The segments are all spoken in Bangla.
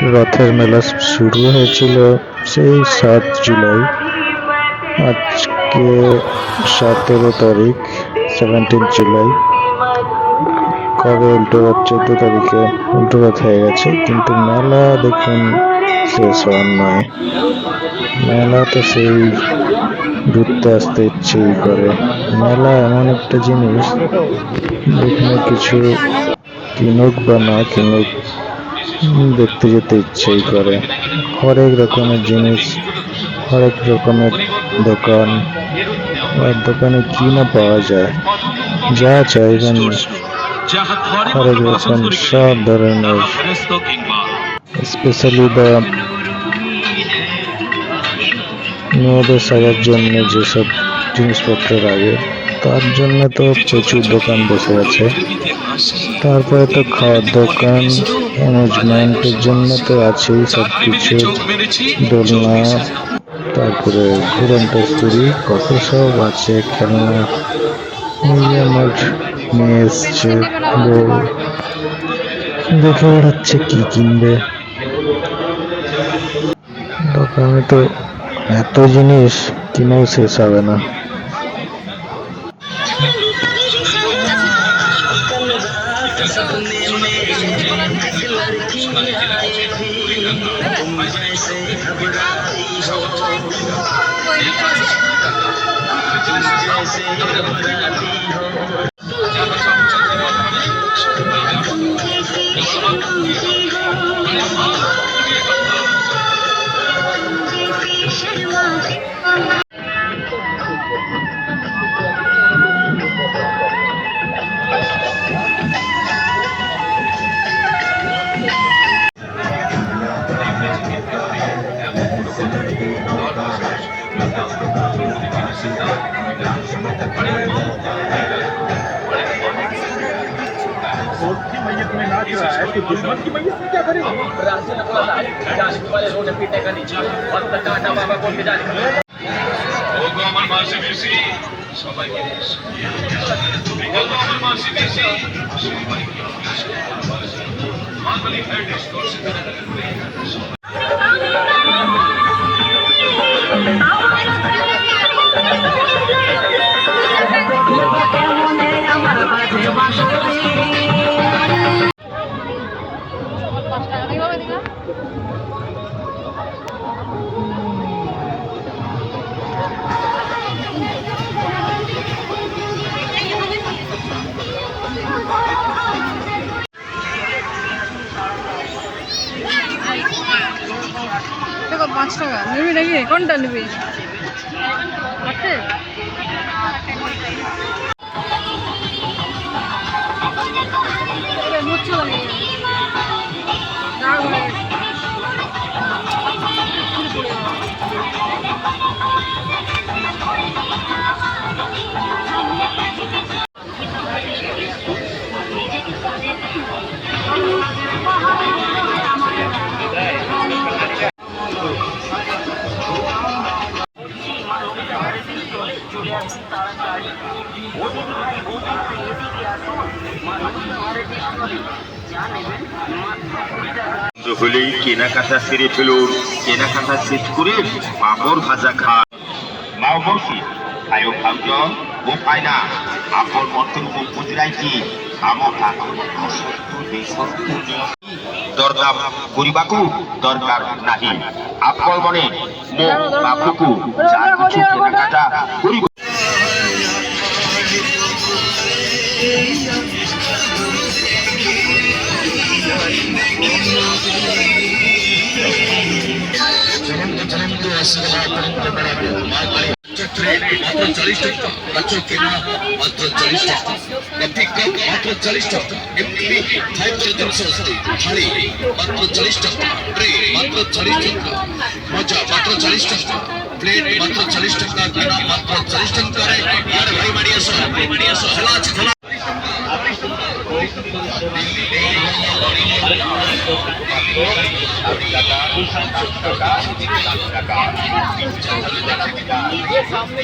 রথের মেলা শুরু হয়েছিল সেই 7 জুলাই। আজকে 17 তারিখ, 17 জুলাই। কবে উল্টো রথ? 14 তারিখে উল্টো রথ হয়ে গেছে, কিন্তু মেলা দেখুন শেষ হওয়ার নয়। মেলা তো সেই ঘুরতে আসতে ইচ্ছেই করে। মেলা এমন একটা জিনিস, যেখানে কিছু কিনুক বা না কিনুক, দেখতে যেতে ইচ্ছেই করে। হরেক রকমের জিনিস, হরেক রকমের দোকান, আর দোকানে কি না পাওয়া যায়, যা চাইবেন হরেক রকম সব ধরনের। স্পেশালি মেয়েদের সাজার জন্য যেসব জিনিসপত্র লাগে, তার জন্য তো প্রচুর দোকান বসে আছে। তারপরে তো খাওয়ার দোকান, অ্যারেঞ্জমেন্টের জন্য তো আছেই সবকিছু, দোলনা, তারপরে ঘুরন্ত সিঁড়ি, কত সব আছে খেলনা। এই যে আমার মেয়ে এসছে, বউ দেখে বেড়াচ্ছে কি কিনবে। দোকানে তো এত জিনিস, কিনেও শেষ হবে না। দেখো 5 টাকা নিবি নাকি? কোনটা নিবি? আছে মুচ্ছো লাগে দাঁড় হয়ে গেছে। হলেই কেনাকাটা সেরে ফেলুন, কেনাকাটা শেষ করে পাঁপড় ভাজা খান। মাও বলছি খায়ও ভাবজ ও পায় না আপন মতের উপর বুঝলাই কি দরদাম করিবাকু দরকার নাহি। আপন মনে মো বাপুকু যা কিছু কেনাকাটা করিব। মাত্র 40 টাকা, মাত্র কেনা মাত্র 40 টাকা, কফি কাপ মাত্র 40 টাকা, এমনি থাইপের 380 থালি মাত্র 40 টাকা, ট্রে মাত্র 40 টাকা, মজা মাত্র 40 টাকা, প্লেট মাত্র 40 টাকা, কেনা মাত্র 40 টাকা। আর ভাই বাড়ি আসো খোলা আছে খোলা। সামনে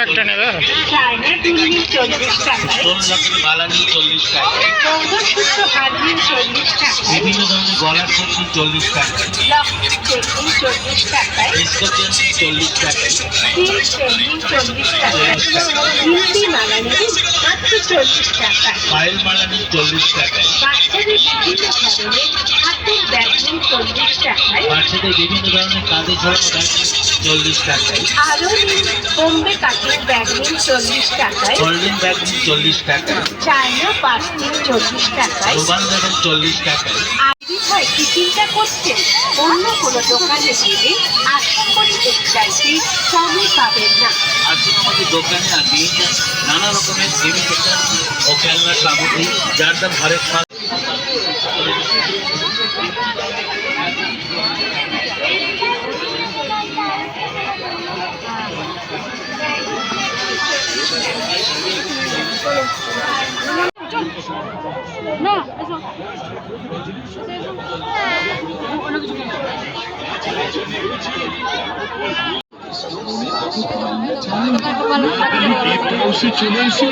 একটা নেবে চায়না চুল্লি 40 টাকায়, বালানি 40 টাকা, মঙ্গলসূত্র হারবিন 40 টাকায়, বিভিন্ন ধরনের গলার সবজি 40 টাকা, লক্ষ্মী চেকিং 40 টাকায়, স্কচেন 40 টাকা, স্টিল চেকিং 40 টাকায়, হিন্দি মালা নিন মাত্র 40 টাকায়, পায়েল বালানি 40 টাকা, বাচ্চাদের বিভিন্ন ধরনের হাতের ব্যাগ নিন 40 টাকায়, বাচ্চাদের বিভিন্ন ধরনের কাঁধে ঝোলানো ব্যাগ 40 টাকায়, আরও নিন বোম্বে কাঠের ব্যাগ নিন 40 টাকায়, গোল্ডেন ব্যাগ 40 টাকা, চায়না পাঁচ নিন 40 টাকায়। রোবান দেবেন 40 টাকায়। আপনি হয় কি চিন্তা করছেন অন্য কোনো দোকানে গেলে আশা করি এর চাইতে কমে পাবেন না। আসুন আমাদের দোকানে আপনি নানা রকমের ইমিটেশন ও খেলনার সামগ্রী যার দাম হরেক মাস। না এসো অন্য কিছু কিনো। চলে এসে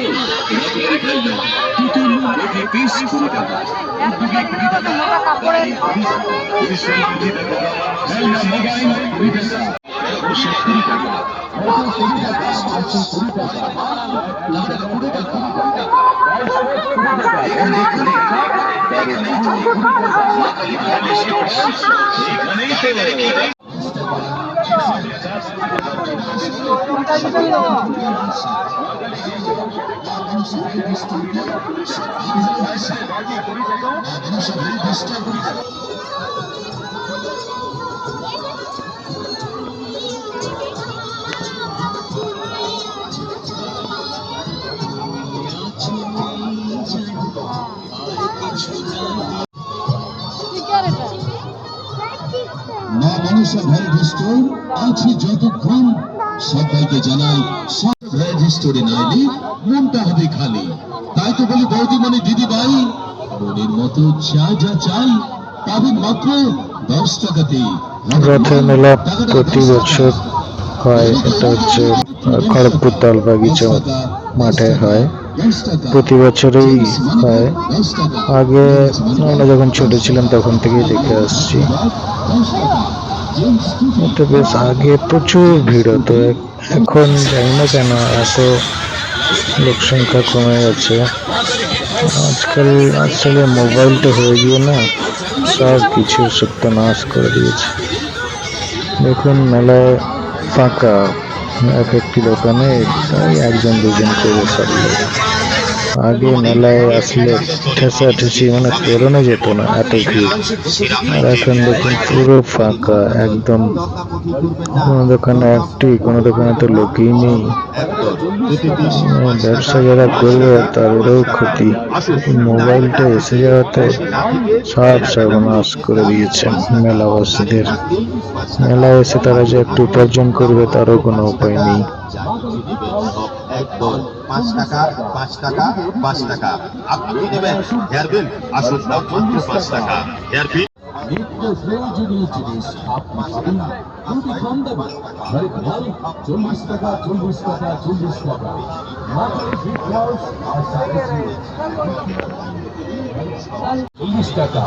মোটা কাপড়ের মা মনসা ভ্যারাইটি স্টোর আছে যতক্ষণ সবাইকে জানাই সব ভ্যারাইটি স্টোরে না এলে মনটা হবে খালি। তাই তো বলি বৌদি মানে দিদি ভাই মনের মতো যা যা চাই পাবেন মাত্র 10 টাকাতে। রথের মেলা প্রতি বছর হয়। এটা হচ্ছে খড়গপুর তাল বাগিচা মাঠে হয়, প্রতি বছরই হয়। আগে আমরা যখন ছোট ছিলাম তখন থেকেই দেখে আসছি। এটা বেশ আগে প্রচুর ভিড় হতো, এখন জানি না কেন এত লোক সংখ্যা কমে গেছে। আজকাল আসলে মোবাইলটা হয়ে গিয়ে না সব কিছু সত্যানাশ করে দিয়েছে। দেখুন মেলায় ফাঁকা, এক একটি দোকানে প্রায় একজন দুজন করে থাকবে। আগে মেলায় আসলে ঠেসাঠেসি মানে বেরোনো যেত না, এত ভিড়। আর এখন দেখুন পুরো ফাঁকা একদম, কোনো দোকানে কোনো দোকানে তো লোকই নেই। ব্যবসা যারা করবে তাদেরও ক্ষতি। মোবাইলটা এসে যাওয়াতে সব সর্বনাশ করে দিয়েছে মেলাবাসীদের। মেলায় এসে তারা যে একটু উপার্জন করবে তারও কোনো উপায় নেই। 5 টাকা 5 টাকা 5 টাকা। আপনি কি নেবেন? হেয়ার বিল আসুন মাত্র 5 টাকা। হেয়ার বিল নিত্য প্রয়োজনীয় জিনিস আপনি পাবেন খুবই কম দামে। হরেক মাল 40 টাকা 40 টাকা 40 টাকা। মাত্র ফিট হাউস আর সার্ভিসিং 40 টাকা।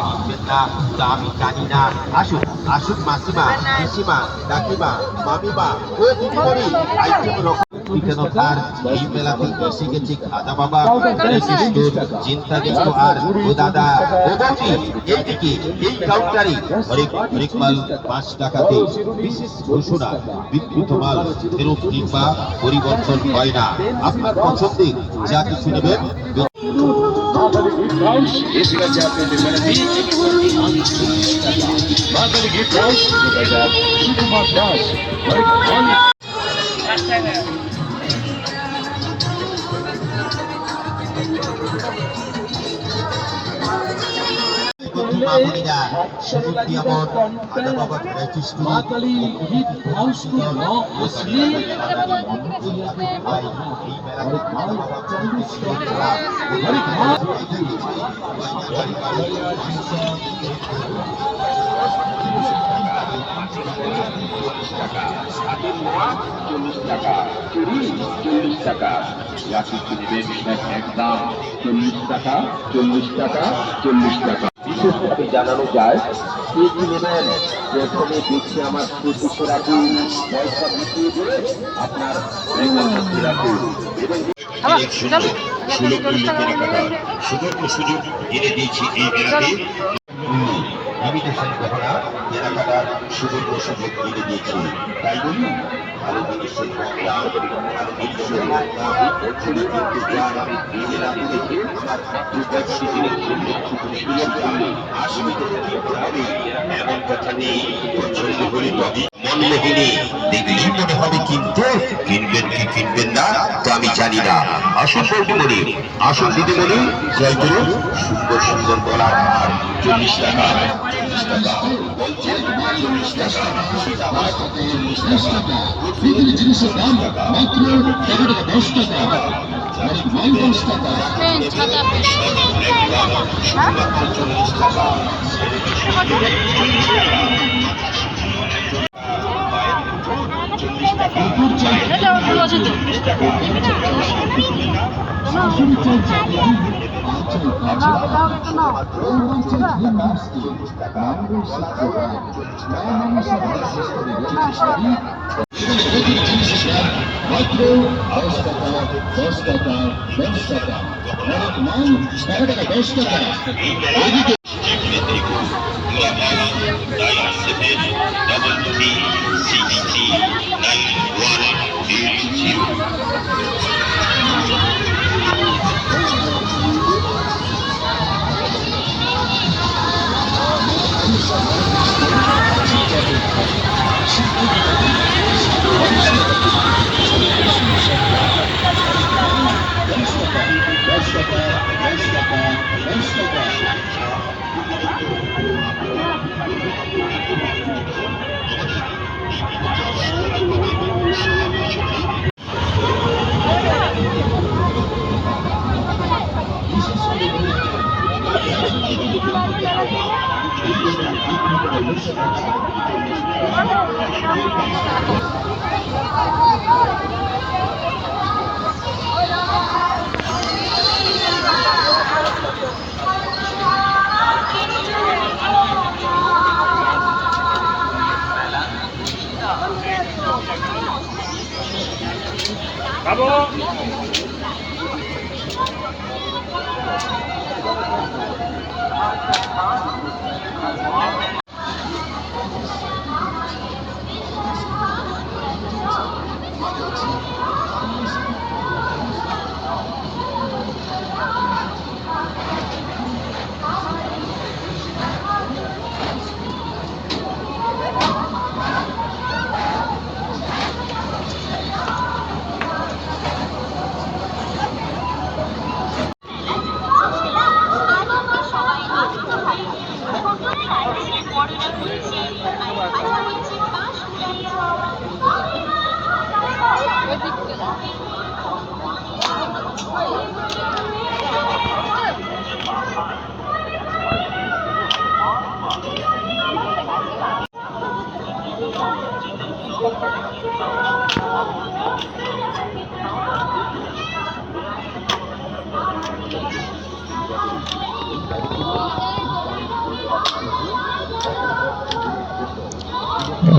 না তা আমি জানি না। আসুন আসুন মাসিমা পিসিমা কাকিমা মামিমা ও দিদিমণি আইটেম রকম ঠিকানার এই মেলাতে এসে গেছে খাজা বাবা চিন্তা কিন্তু আর ও দাদা ও বৌদি এইদিকে এই কাউন্টারে হরেক মাল 5 টাকাতে। বিশেষ ঘোষণা, বিক্রিত মাল ফেরত কিংবা পরিবর্তন হয় না। আপনার পছন্দের যা কিছু নেবেন এসে গেছে আপনাদের মেলাতে মাতারি গিফট হাউস সুকুমার দাস। মা বোনেরা সুযোগ নিয়ামত আদা বাবা ভ্যারাইটি স্টোর এই বিশেষভাবে জানানো যায় কে কি নেবেন। প্রথমে দেখছি আমার পঁচিশশো রাখুন, পয়সা মিটিয়ে দিয়ে আপনার রাখুন এবং সুলভ মূল্যে কেনাকাটা সুবর্ণ সুযোগ এনে দিয়েছি এই মেলাতে। ইমিটেশন গহনা কেনাকাটার সুবর্ণ সুযোগ এনে দিয়েছি। তাই বলি ভালো জিনিসের দাম, ভালো জিনিসের দাম ওখানে কিনতে চান নিজে না দেখে আমার দুর্গা সিজনের আসলে কিনতে হবে এমন কথা নেই। পছন্দ হলে তবে মনমোহিনী দেখলেই মনে হবে কিনতে, কিনবেন কি কিনবেন না তো আমি জানি না। আসুন বৌদিমণি, আসুন দিদিমণি, জয় করুন সুন্দর সুন্দর গলার হার 40 টাকা, 40 টাকা বলছেন 40 টাকা। বিক্রি জিনিসের দাম মাত্র 10 টাকা, অনেক মাল 10 টাকা। মাত্র 10 টাকা, 10 টাকা, 10 টাকা, অনেক মাল 11 টাকা, 10 টাকা। এদিকে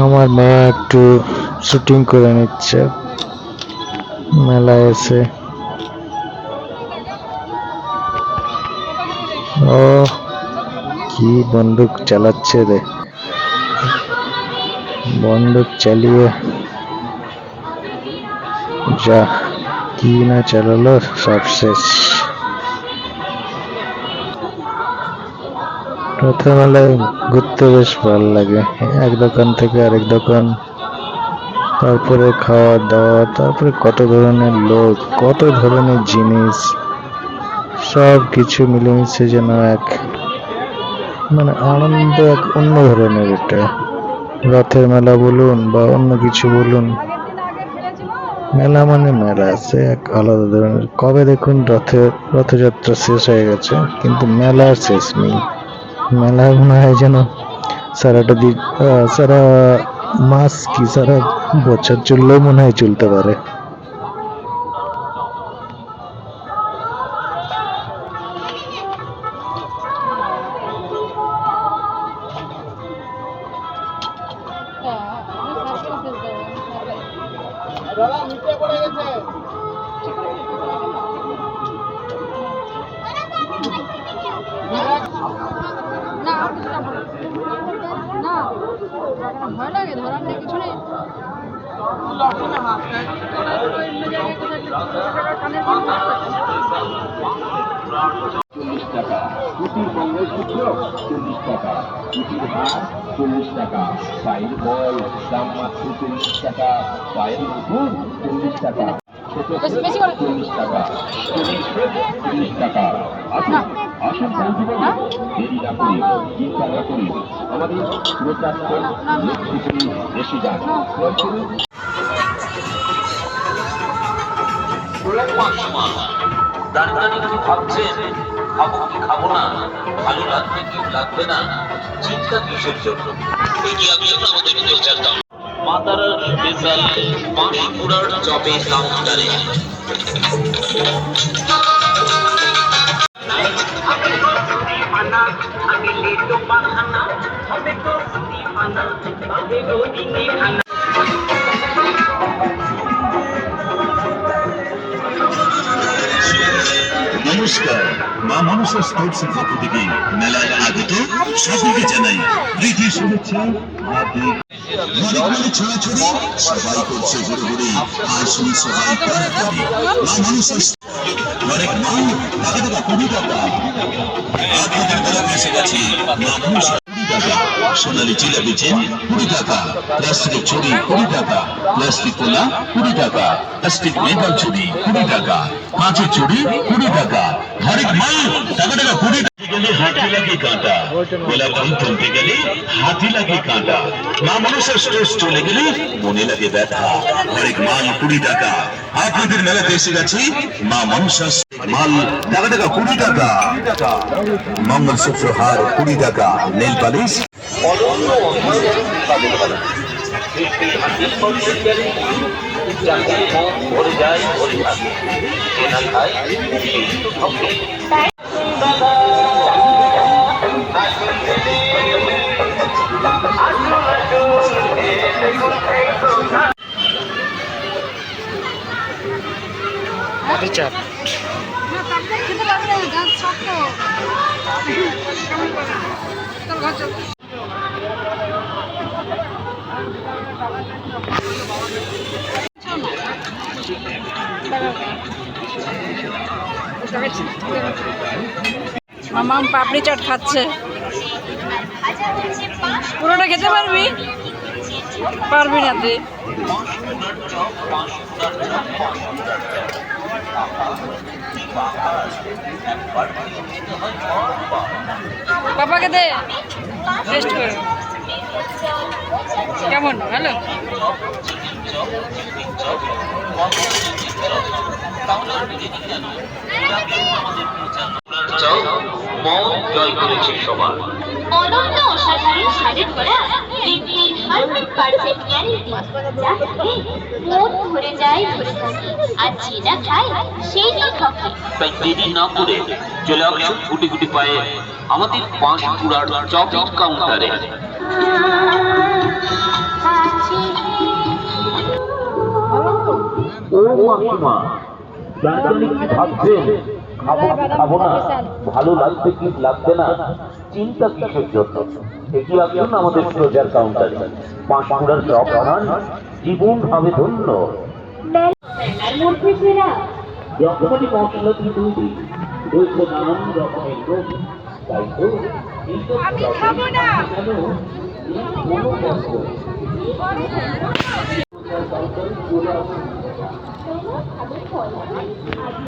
আমার মা একটু শুটিং করে নিচ্ছে মেলায় এসে। ও কি বন্দুক চালাচ্ছে রে, বন্দুক চালিয়ে যা কি না চালালো, সব শেষ। প্রথমবেলায় ঘুরতে বেশ ভালো লাগে, এক দোকান থেকে আরেক দোকান, তারপরে খাওয়া দাওয়া, তারপরে কত ধরনের লোক, কত ধরনের জিনিস, সব কিছু মিলেমিশে যেন এক মানে আনন্দ এক অন্য ধরনের। এটা রথের মেলা বলুন বা অন্য কিছু বলুন, মেলা মানে মেলা, সে এক আলাদা ধরনের। কবে দেখুন রথযাত্রা শেষ হয়ে গেছে, কিন্তু মেলার শেষ নেই। মেলা মনে হয় যেন সারাটা দিন, সারা মাস কি সারা বছর চললেও মনে হয় চলতে পারে। না আর কিছু না বলো। না ভয় লাগে, ধরার নেই, কিছু নেই। অন্য জায়গায় কোথায় কানের কান পড়ছে। 40 টাকা, পুঁতির মঙ্গলসূত্র 40 টাকা, পুঁতির হার 40 টাকা, পায়ের বল দাম মাত্র 40 টাকা, পায়ের মুকুট 40 টাকা, ছোট বেশি করে 40 টাকা, 40 টাকা। আসুন আসুন বন্ধুগণ, দেরি না করি, চিন্তা না করি, আমাদের প্রচারকে লক্ষ্য করে এসে যান। দাঁড়িয়ে কি ভাবছেন? খাবো কি খাবো না, ভালো লাগবে কি লাগবে না, চিন্তা কিসের জন্য? এগিয়ে আসুন আমাদের প্রচার দাম। মাতারার স্পেশাল পাঁশকুড়ার চপে কাউন্টারে। নমস্কার, মা মনসা স্পোর্টসের পক্ষ থেকে মেলায় আগত সকলকে জানাই প্রীতি শুভেচ্ছা। অনেক ছড়াছড়ি সবাই করছে ঘুরে ঘুরে, আসুন সবাই তাড়াতাড়ি। মা মনসা অনেক মা টাকা টাকা 20 টাকা আপনাদের মেলা এসে গেছে। মা মনসা 20 টাকা, সোনালী জিলাপি চেন 20 টাকা, প্লাস্টিকের ছড়ি 20 টাকা, প্লাস্টিক কোলা 20 টাকা, প্লাস্টিক মেটাল ছড়ি 20 টাকা, কাঁচের ছড়ি 20 টাকা। হরেক মাল টাকা টাকা 20 টাকা। গেলে হাতি লাগে কাঁটা, গোলাপ ফুল তুলতে গেলে হাতি লাগে কাঁটা, মা মনসার স্ট্রেস চলে গেলে মনে লাগে ব্যথা। হরেক মাল 20 টাকা। আপনাদের মেলাতে এসে গেছি মা মনসার মাল টাকা টাকা 20 টাকা, মঙ্গলসূত্র হার 20 টাকা, নেল পালিশ ভরে যায় ভরে থাকে, কেনা খায় হবে। না তারপরে খেতে পারবে না, গাছ শক্ত। কেমন করে? চল ঘর চল। মামাম পাপড়ি চাট খাচ্ছে। পুরোটা খেতে পারবি? পারবি না তুই। পাপাকে দে, টেস্ট করে কেমন, ভালো? মন জয় করেছে সবার। অনন্য অসাধারণ শাড়ির পরা লিপলিন 100% গ্যারেন্টি, যা থাকে মন ভরে যায় ভরে থাকে, আর যেটা খায় সেই তো ঠকে। তাই দেরি না করে চলে আসুন গুটি গুটি পায়ে আমাদের পাঁশকুড়ার চপ কাউন্টারে। ও মাসিমা, জানি কি ভাবছেন? খাবো কি খাবো না, ভালো লাগবে কি লাগবে না, চিন্তা কিসের জন্য? এগিয়ে আসুন আমাদের প্রচার কাউন্টারে। পাঁশকুড়ার চপ খান, জীবন হবে ধন্য। মেলার মধ্যে ফেরা যখনই মশলা দিয়ে তৈরি রয়েছে নানান রকমের রোগ, তাই তো এইসব খাবো না। কেন এই কোনো কষ্ট আমি